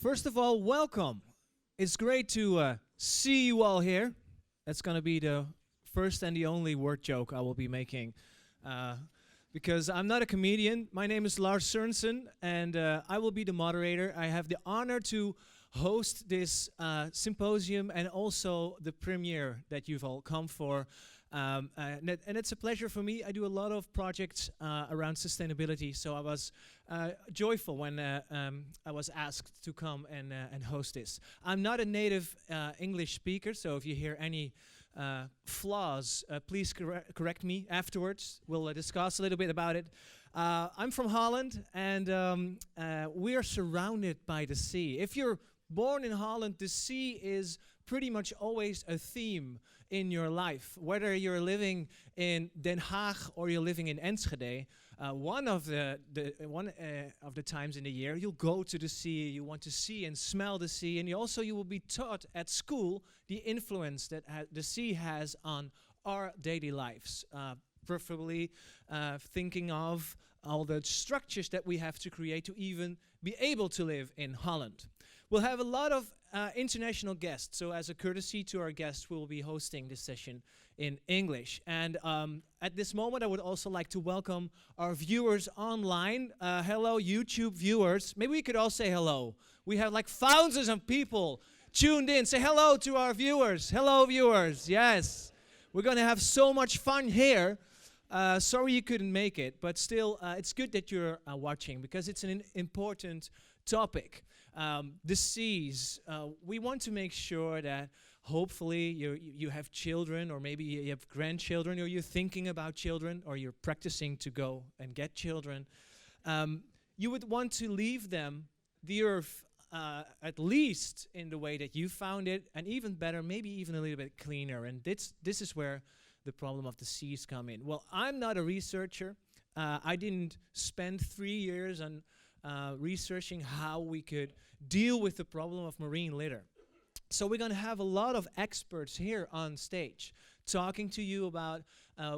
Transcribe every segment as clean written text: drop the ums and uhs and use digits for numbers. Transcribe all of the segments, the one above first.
First of all, welcome. It's great to see you all here. That's going to be the first and the only word joke I will be making. Because I'm not a comedian. My name is Lars Sørensen, and I will be the moderator. I have the honor to host this symposium and also the premiere that you've all come for. And it's a pleasure for me. I do a lot of projects around sustainability, so I was joyful when I was asked to come and host this. I'm not a native English speaker, so if you hear any flaws, please correct me afterwards. We'll discuss a little bit about it. I'm from Holland, and we are surrounded by the sea. If you're born in Holland, the sea is pretty much always a theme in your life. Whether you're living in Den Haag or you're living in Enschede, one of the times in the year you'll go to the sea, you want to see and smell the sea, and you will be taught at school the influence that the sea has on our daily lives. Preferably thinking of all the structures that we have to create to even be able to live in Holland. We'll have a lot of international guests, so as a courtesy to our guests, we'll be hosting this session in English. And at this moment, I would also like to welcome our viewers online. Hello, YouTube viewers. Maybe we could all say hello. We have like thousands of people tuned in. Say hello to our viewers. Hello, viewers. Yes. We're going to have so much fun here. Sorry you couldn't make it, but still, it's good that you're watching because it's an important topic. The seas. We want to make sure that hopefully you have children, or maybe you have grandchildren, or you're thinking about children, or you're practicing to go and get children. You would want to leave them the earth at least in the way that you found it, and even better, maybe even a little bit cleaner. And this is where the problem of the seas come in. Well, I'm not a researcher. I didn't spend 3 years on researching how we could deal with the problem of marine litter. So we're going to have a lot of experts here on stage talking to you about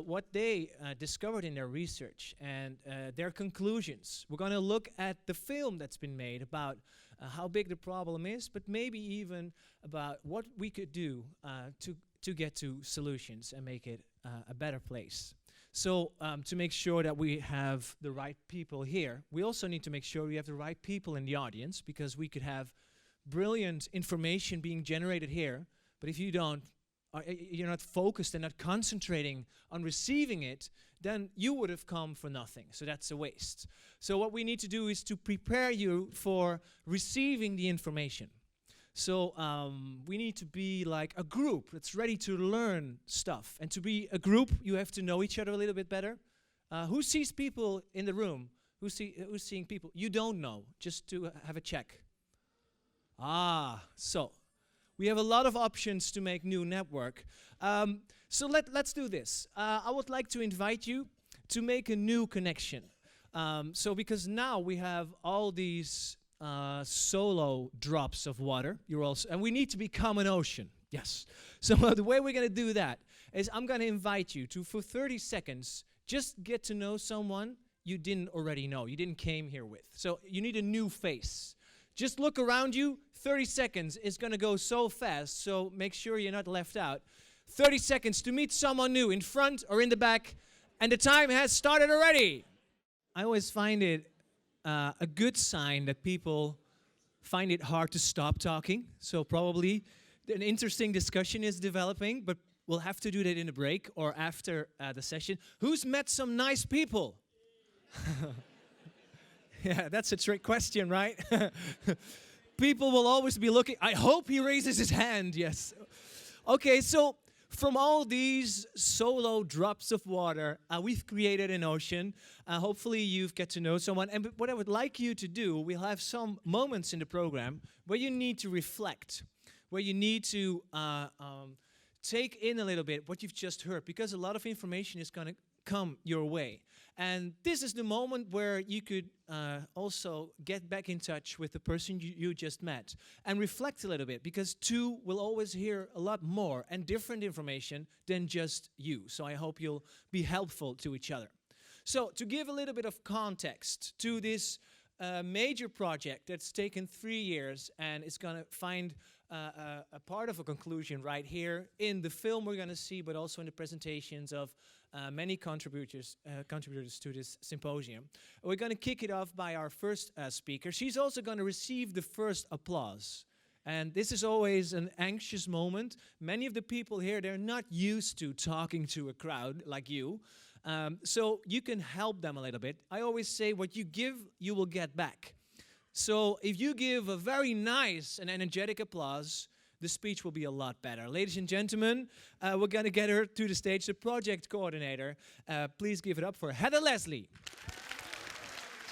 what they discovered in their research and their conclusions. We're going to look at the film that's been made about how big the problem is, but maybe even about what we could do to get to solutions and make it a better place. So to make sure that we have the right people here, we also need to make sure we have the right people in the audience, because we could have brilliant information being generated here, but if you don't, you're not focused and not concentrating on receiving it, then you would have come for nothing. So that's a waste. So what we need to do is to prepare you for receiving the information. So we need to be like a group that's ready to learn stuff. And to be a group, you have to know each other a little bit better. Who sees people in the room? Who's seeing people you don't know? Just to have a check. So we have a lot of options to make new network. So let's do this. I would like to invite you to make a new connection. So because now we have all these solo drops of water, and we need to become an ocean. Yes. So the way we're going to do that is I'm going to invite you to, for 30 seconds, just get to know someone you didn't already know, you didn't came here with. So you need a new face. Just look around you. 30 seconds is going to go so fast, so make sure you're not left out. 30 seconds to meet someone new in front or in the back, and the time has started already. I always find it a good sign that people find it hard to stop talking. So probably an interesting discussion is developing, but we'll have to do that in a break or after the session. Who's met some nice people? Yeah, that's a trick question, right? People will always be looking. I hope he raises his hand, yes. Okay, so from all these solo drops of water, we've created an ocean. Hopefully you've get to know someone. And what I would like you to do, we'll have some moments in the program where you need to reflect, where you need to take in a little bit what you've just heard, because a lot of information is going to come your way. And this is the moment where you could also get back in touch with the person you just met and reflect a little bit, because two will always hear a lot more and different information than just you. So I hope you'll be helpful to each other. So to give a little bit of context to this a major project that's taken 3 years, and it's going to find a part of a conclusion right here in the film we're going to see, but also in the presentations of many contributors to this symposium. We're going to kick it off by our first speaker. She's also going to receive the first applause. And this is always an anxious moment. Many of the people here, they're not used to talking to a crowd like you. So you can help them a little bit. I always say what you give, you will get back. So if you give a very nice and energetic applause, the speech will be a lot better. Ladies and gentlemen, we're going to get her to the stage, the project coordinator. Please give it up for Heather Leslie.